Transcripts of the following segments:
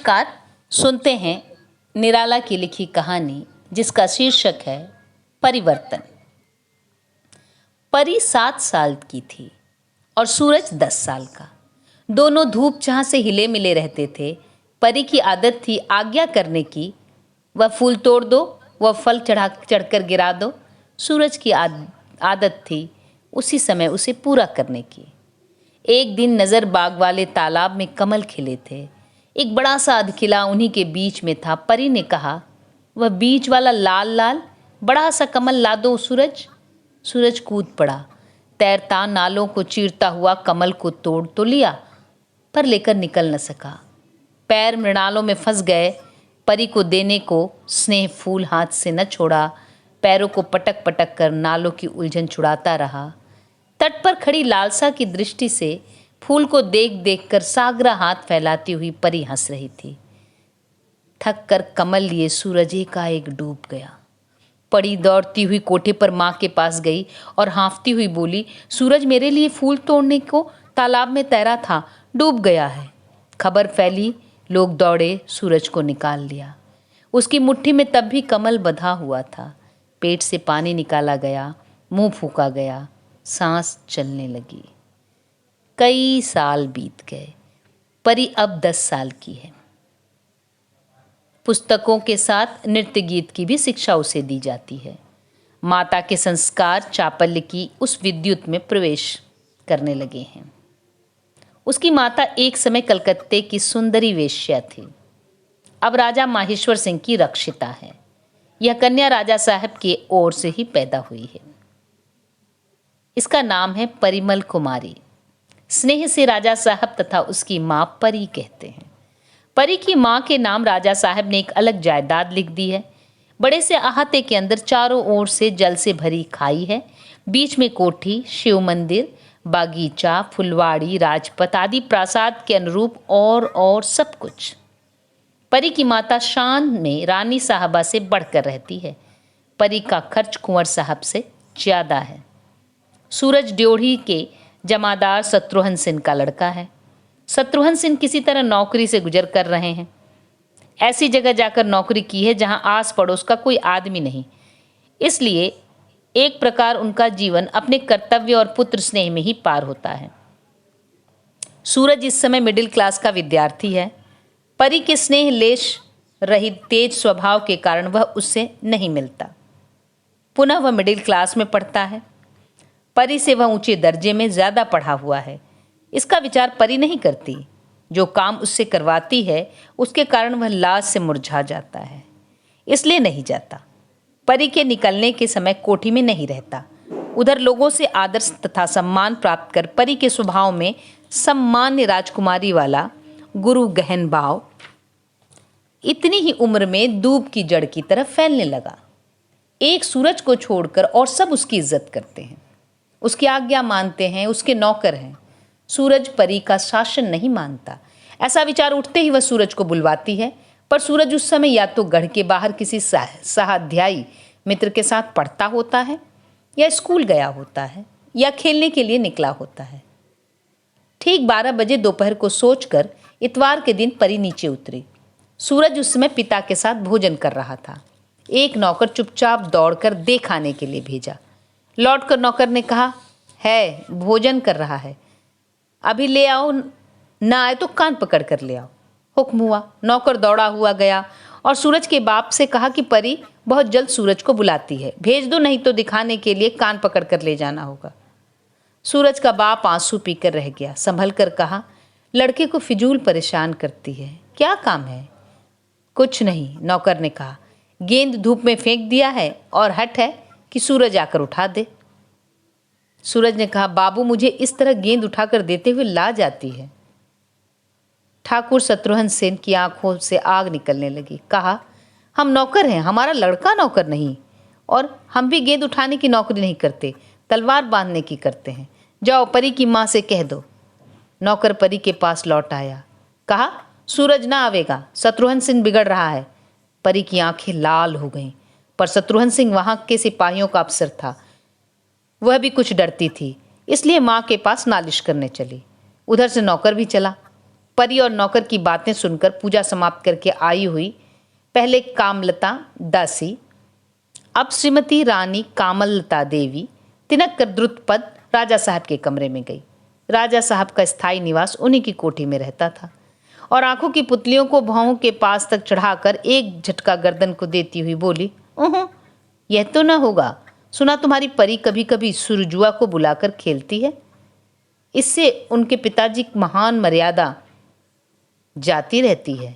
नमस्कार। सुनते हैं निराला की लिखी कहानी जिसका शीर्षक है परिवर्तन। परी 7 साल की थी और सूरज 10 साल का। दोनों धूप छां से हिले मिले रहते थे। परी की आदत थी आज्ञा करने की, वह फूल तोड़ दो, वह फल चढ़कर गिरा दो। सूरज की आदत थी उसी समय उसे पूरा करने की। एक दिन नजर बाग वाले तालाब में कमल खिले थे। एक बड़ा सा अधखिला उन्हीं के बीच में था। परी ने कहा, वह बीच वाला लाल लाल बड़ा सा कमल ला दो सूरज। सूरज कूद पड़ा। तैरता नालों को चीरता हुआ कमल को तोड़ तो लिया, पर लेकर निकल न सका। पैर मृणालों में फंस गए। परी को देने को स्नेह फूल हाथ से न छोड़ा। पैरों को पटक पटक कर नालों की उलझन छुड़ाता रहा। तट पर खड़ी लालसा की दृष्टि से फूल को देख देख कर सागरा हाथ फैलाती हुई परी हंस रही थी। थक कर कमल लिए सूरज एकाएक डूब गया। परी दौड़ती हुई कोठे पर माँ के पास गई और हाँफती हुई बोली, सूरज मेरे लिए फूल तोड़ने को तालाब में तैरा था, डूब गया है। खबर फैली, लोग दौड़े, सूरज को निकाल लिया। उसकी मुट्ठी में तब भी कमल बंधा हुआ था। पेट से पानी निकाला गया, मुंह फूंका गया, सांस चलने लगी। कई साल बीत गए। परी अब 10 साल की है। पुस्तकों के साथ नृत्य गीत की भी शिक्षा उसे दी जाती है। माता के संस्कार चापल्य की उस विद्युत में प्रवेश करने लगे हैं। उसकी माता एक समय कलकत्ते की सुंदरी वेश्या थी। अब राजा माहेश्वर सिंह की रक्षिता है। यह कन्या राजा साहब की ओर से ही पैदा हुई है। इसका नाम है परिमल कुमारी। स्नेह से राजा साहब तथा उसकी मां परी कहते हैं। परी की मां के नाम राजा साहब ने एक अलग जायदाद लिख दी है। बड़े से अहाते के अंदर चारों ओर से जल से भरी खाई है। बीच में कोठी, शिव मंदिर, बागीचा, फुलवाड़ी, राजपथ आदि प्रासाद के अनुरूप और सब कुछ। परी की माता शान में रानी साहबा से बढ़कर रहती है। परी का खर्च कुंवर साहब से ज्यादा है। सूरज ड्योढ़ी के जमादार शत्रुघ्न सिंह का लड़का है। शत्रुघ्न सिंह किसी तरह नौकरी से गुजर कर रहे हैं। ऐसी जगह जाकर नौकरी की है जहां आस पड़ोस का कोई आदमी नहीं। इसलिए एक प्रकार उनका जीवन अपने कर्तव्य और पुत्र स्नेह में ही पार होता है। सूरज इस समय मिडिल क्लास का विद्यार्थी है। परी के स्नेह लेश रहित तेज स्वभाव के कारण वह उससे नहीं मिलता। पुनः वह मिडिल क्लास में पढ़ता है। परी से वह ऊंचे दर्जे में ज्यादा पढ़ा हुआ है। इसका विचार परी नहीं करती। जो काम उससे करवाती है उसके कारण वह लाज से मुरझा जाता है, इसलिए नहीं जाता। परी के निकलने के समय कोठी में नहीं रहता। उधर लोगों से आदर तथा सम्मान प्राप्त कर परी के स्वभाव में सम्मान्य राजकुमारी वाला गुरु गहन भाव इतनी ही उम्र में दूब की जड़ की तरफ फैलने लगा। एक सूरज को छोड़कर और सब उसकी इज्जत करते हैं, उसकी आज्ञा मानते हैं, उसके नौकर हैं। सूरज परी का शासन नहीं मानता। ऐसा विचार उठते ही वह सूरज को बुलवाती है, पर सूरज उस समय या तो गढ़ के बाहर किसी सहाध्यायी मित्र के साथ पढ़ता होता है, या स्कूल गया होता है, या खेलने के लिए निकला होता है। ठीक 12 बजे दोपहर को सोचकर इतवार के दिन परी नीचे उतरी। सूरज उस समय पिता के साथ भोजन कर रहा था। एक नौकर चुपचाप दौड़कर देख आने के लिए भेजा। लौटकर नौकर ने कहा, है भोजन कर रहा है, अभी ले आओ, ना आए तो कान पकड़ कर ले आओ। हुक्म हुआ। नौकर दौड़ा हुआ गया और सूरज के बाप से कहा कि परी बहुत जल्द सूरज को बुलाती है, भेज दो, नहीं तो दिखाने के लिए कान पकड़ कर ले जाना होगा। सूरज का बाप आंसू पीकर रह गया। संभल कर कहा, लड़के को फिजूल परेशान करती है, क्या काम है? कुछ नहीं, नौकर ने कहा, गेंद धूप में फेंक दिया है और हट है कि सूरज आकर उठा दे। सूरज ने कहा, बाबू मुझे इस तरह गेंद उठाकर देते हुए लाज आती है। ठाकुर शत्रुघ्न सेन की आंखों से आग निकलने लगी। कहा, हम नौकर हैं, हमारा लड़का नौकर नहीं, और हम भी गेंद उठाने की नौकरी नहीं करते, तलवार बांधने की करते हैं। जाओ परी की माँ से कह दो। नौकर परी के पास लौट आया। कहा, सूरज ना आवेगा, शत्रुघ्न सिंह बिगड़ रहा है। परी की आंखें लाल हो गईं, पर शत्रुघ्न सिंह वहां के सिपाहियों का अफसर था। वह भी कुछ डरती थी, इसलिए माँ के पास नालिश करने चली। उधर से नौकर भी चला। परी और नौकर की बातें सुनकर पूजा समाप्त करके आई हुई पहले कामलता दासी, अब श्रीमती रानी कामलता देवी तिनक कर द्रुतपद राजा साहब के कमरे में गई। राजा साहब का स्थायी निवास उन्हीं की कोठी में रहता था और आंखों की पुतलियों को भौं के पास तक चढ़ाकर एक झटका गर्दन को देती हुई बोली, ओहो, यह तो न होगा। सुना तुम्हारी परी कभी कभी सुरजुआ को बुलाकर खेलती है। इससे उनके पिताजी की महान मर्यादा जाती रहती है,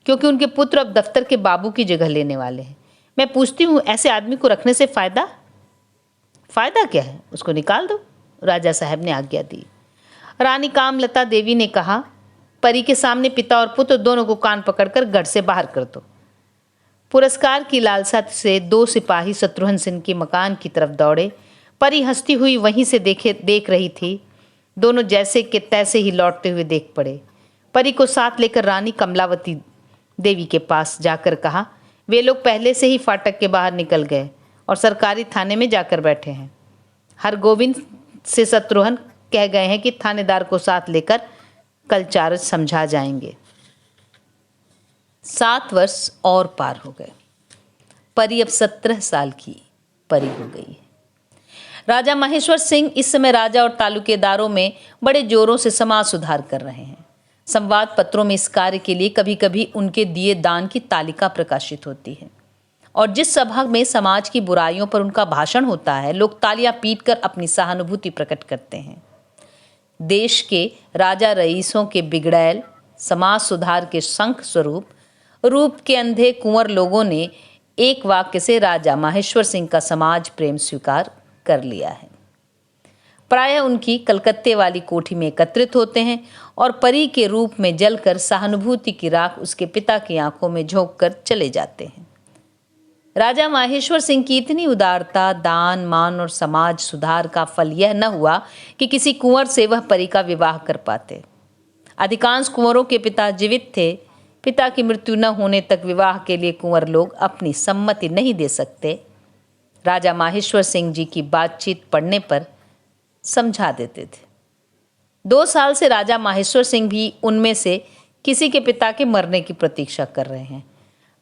क्योंकि उनके पुत्र अब दफ्तर के बाबू की जगह लेने वाले हैं। मैं पूछती हूँ, ऐसे आदमी को रखने से फायदा क्या है? उसको निकाल दो। राजा साहब ने आज्ञा दी। रानी कामलता देवी ने कहा, परी के सामने पिता और पुत्र दोनों को कान पकड़कर गढ़ से बाहर कर दो। पुरस्कार की लालसा से 2 सिपाही शत्रुघ्न सिंह के मकान की तरफ दौड़े। परी हंसती हुई वहीं से देख रही थी। दोनों जैसे के तैसे ही लौटते हुए देख पड़े। परी को साथ लेकर रानी कमलावती देवी के पास जाकर कहा, वे लोग पहले से ही फाटक के बाहर निकल गए और सरकारी थाने में जाकर बैठे हैं। हरगोविंद से शत्रुघ्न कह गए हैं कि थानेदार को साथ लेकर कल चार्ज समझा जाएंगे। 7 वर्ष और पार हो गए। परी अब 17 साल की परी हो गई है। राजा महेश्वर सिंह इस समय राजा और तालुकेदारों में बड़े जोरों से समाज सुधार कर रहे हैं। संवाद पत्रों में इस कार्य के लिए कभी कभी उनके दिए दान की तालिका प्रकाशित होती है और जिस सभा में समाज की बुराइयों पर उनका भाषण होता है, लोग तालियां पीटकर अपनी सहानुभूति प्रकट करते हैं। देश के राजा रईसों के बिगड़ैल समाज सुधार के शंख स्वरूप रूप के अंधे कुंवर लोगों ने एक वाक्य से राजा माहेश्वर सिंह का समाज प्रेम स्वीकार कर लिया है। प्रायः उनकी कलकत्ते वाली कोठी में एकत्रित होते हैं और परी के रूप में जलकर सहानुभूति की राख उसके पिता की आंखों में झोंक कर चले जाते हैं। राजा माहेश्वर सिंह की इतनी उदारता, दान, मान और समाज सुधार का फल यह न हुआ कि किसी कुंवर से वह परी का विवाह कर पाते। अधिकांश कुंवरों के पिता जीवित थे। पिता की मृत्यु न होने तक विवाह के लिए कुंवर लोग अपनी सम्मति नहीं दे सकते। राजा माहेश्वर सिंह जी की बातचीत पढ़ने पर समझा देते थे। 2 साल से राजा माहेश्वर सिंह भी उनमें से किसी के पिता के मरने की प्रतीक्षा कर रहे हैं,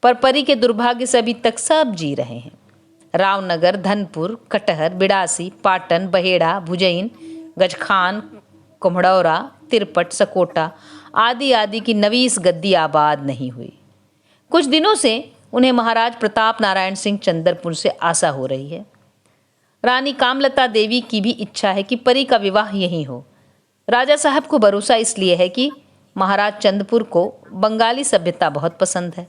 पर परी के दुर्भाग्य से अभी तक सब जी रहे हैं। रावनगर, धनपुर, कटहर, बिड़ासी, पाटन, बहेड़ा, भुजैन, गजखान, कुम्हड़ौरा, तिरपट, सकोटा आदि आदि की नवीस गद्दी आबाद नहीं हुई। कुछ दिनों से उन्हें महाराज प्रताप नारायण सिंह चंद्रपुर से आशा हो रही है। रानी कामलता देवी की भी इच्छा है कि परी का विवाह यहीं हो। राजा साहब को भरोसा इसलिए है कि महाराज चंद्रपुर को बंगाली सभ्यता बहुत पसंद है।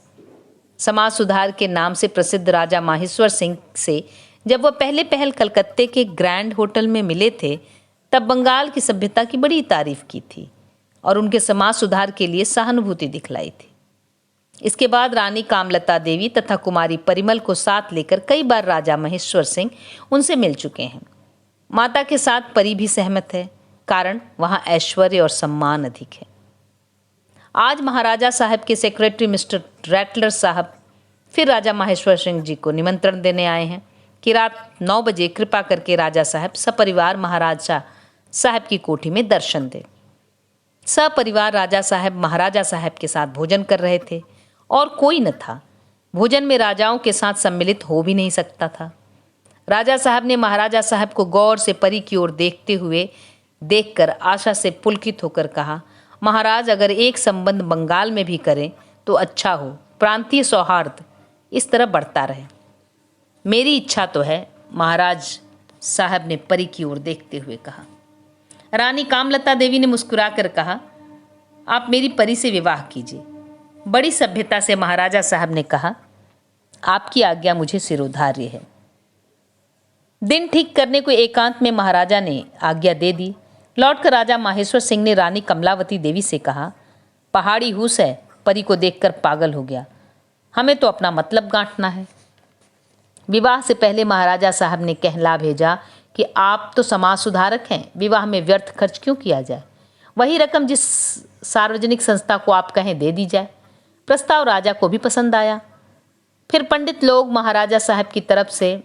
समाज सुधार के नाम से प्रसिद्ध राजा माहेश्वर सिंह से जब वह पहले पहल कलकत्ते के ग्रैंड होटल में मिले थे, तब बंगाल की सभ्यता की बड़ी तारीफ की थी और उनके समाज सुधार के लिए सहानुभूति दिखलाई थी। इसके बाद रानी कामलता देवी तथा कुमारी परिमल को साथ लेकर कई बार राजा महेश्वर सिंह उनसे मिल चुके हैं। माता के साथ परी भी सहमत है, कारण वहां ऐश्वर्य और सम्मान अधिक है। आज महाराजा साहब के सेक्रेटरी मिस्टर रैटलर साहब फिर राजा माहेश्वर सिंह जी को निमंत्रण देने आए हैं कि रात 9 बजे कृपा करके राजा साहब सपरिवार महाराजा साहब की कोठी में दर्शन दें। सपरिवार राजा साहब महाराजा साहब के साथ भोजन कर रहे थे और कोई न था। भोजन में राजाओं के साथ सम्मिलित हो भी नहीं सकता था। राजा साहब ने महाराजा साहब को गौर से परी की ओर देखते हुए देखकर आशा से पुलकित होकर कहा, महाराज अगर एक संबंध बंगाल में भी करें तो अच्छा हो, प्रांतीय सौहार्द इस तरह बढ़ता रहे। मेरी इच्छा तो है, महाराज साहब ने परी की ओर देखते हुए कहा। रानी कामलता देवी ने मुस्कुराकर कहा, आप मेरी परी से विवाह कीजिए। बड़ी सभ्यता से महाराजा साहब ने कहा, आपकी आज्ञा मुझे सिरोधार्य है। दिन ठीक करने को एकांत में महाराजा ने आज्ञा दे दी। लौटकर राजा माहेश्वर सिंह ने रानी कमलावती देवी से कहा, पहाड़ी हुस है, परी को देखकर पागल हो गया, हमें तो अपना मतलब गांठना है। विवाह से पहले महाराजा साहब ने कहला भेजा कि आप तो समाज सुधारक हैं, विवाह में व्यर्थ खर्च क्यों किया जाए, वही रकम जिस सार्वजनिक संस्था को आप कहें दे दी जाए। प्रस्ताव राजा को भी पसंद आया। फिर पंडित लोग महाराजा साहब की तरफ से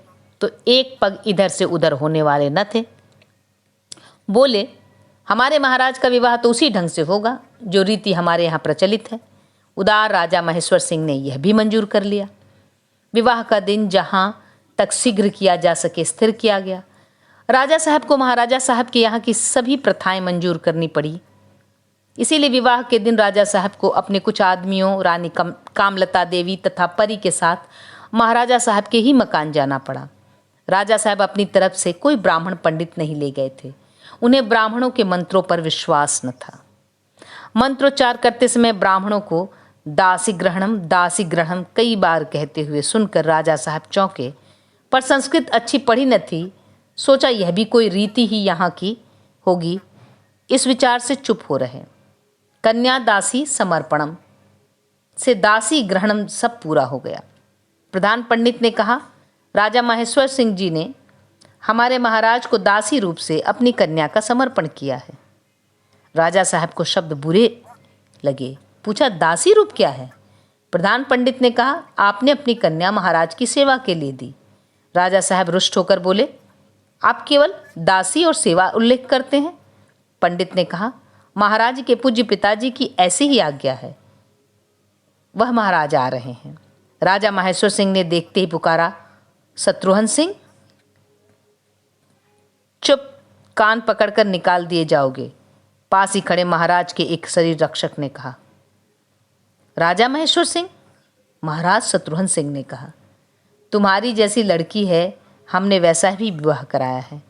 तो एक पग इधर से उधर होने वाले न थे। बोले, हमारे महाराज का विवाह तो उसी ढंग से होगा जो रीति हमारे यहाँ प्रचलित है। उदार राजा महेश्वर सिंह ने यह भी मंजूर कर लिया। विवाह का दिन जहाँ तक शीघ्र किया जा सके स्थिर किया गया। राजा साहब को महाराजा साहब के यहाँ की सभी प्रथाएं मंजूर करनी पड़ी। इसीलिए विवाह के दिन राजा साहब को अपने कुछ आदमियों, रानी कामलता देवी तथा परी के साथ महाराजा साहब के ही मकान जाना पड़ा। राजा साहब अपनी तरफ से कोई ब्राह्मण पंडित नहीं ले गए थे। उन्हें ब्राह्मणों के मंत्रों पर विश्वास न था। मंत्रोच्चार करते समय ब्राह्मणों को दासी ग्रहणम कई बार कहते हुए सुनकर राजा साहब चौंके, पर संस्कृत अच्छी पढ़ी न थी। सोचा यह भी कोई रीति ही यहाँ की होगी। इस विचार से चुप हो रहे। कन्या दासी समर्पणम से दासी ग्रहणम सब पूरा हो गया। प्रधान पंडित ने कहा, राजा महेश्वर सिंह जी ने हमारे महाराज को दासी रूप से अपनी कन्या का समर्पण किया है। राजा साहब को शब्द बुरे लगे। पूछा, दासी रूप क्या है? प्रधान पंडित ने कहा, आपने अपनी कन्या महाराज की सेवा के लिए दी। राजा साहब रुष्ट होकर बोले, आप केवल दासी और सेवा उल्लेख करते हैं। पंडित ने कहा, महाराज के पूज्य पिताजी की ऐसी ही आज्ञा है। वह महाराज आ रहे हैं। राजा महेश्वर सिंह ने देखते ही पुकारा, शत्रुघ्न सिंह, चुप, कान पकड़कर निकाल दिए जाओगे। पास ही खड़े महाराज के एक शरीर रक्षक ने कहा। राजा महेश्वर सिंह? महाराज शत्रुघ्न सिंह ने कहा, तुम्हारी जैसी लड़की है, हमने वैसा ही विवाह कराया है।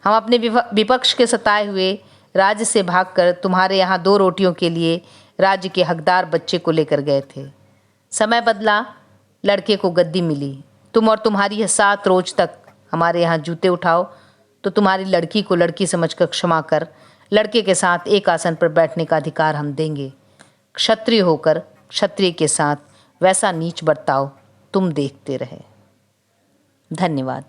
हम अपने विपक्ष के सताए हुए राज्य से भागकर तुम्हारे यहाँ 2 रोटियों के लिए राज्य के हकदार बच्चे को लेकर गए थे। समय बदला, लड़के को गद्दी मिली। तुम और तुम्हारी यह 7 रोज तक हमारे यहाँ जूते उठाओ तो तुम्हारी लड़की को लड़की समझकर क्षमा कर लड़के के साथ एक आसन पर बैठने का अधिकार हम देंगे। क्षत्रिय होकर क्षत्रिय के साथ वैसा नीच बर्ताव तुम देखते रहे। धन्यवाद।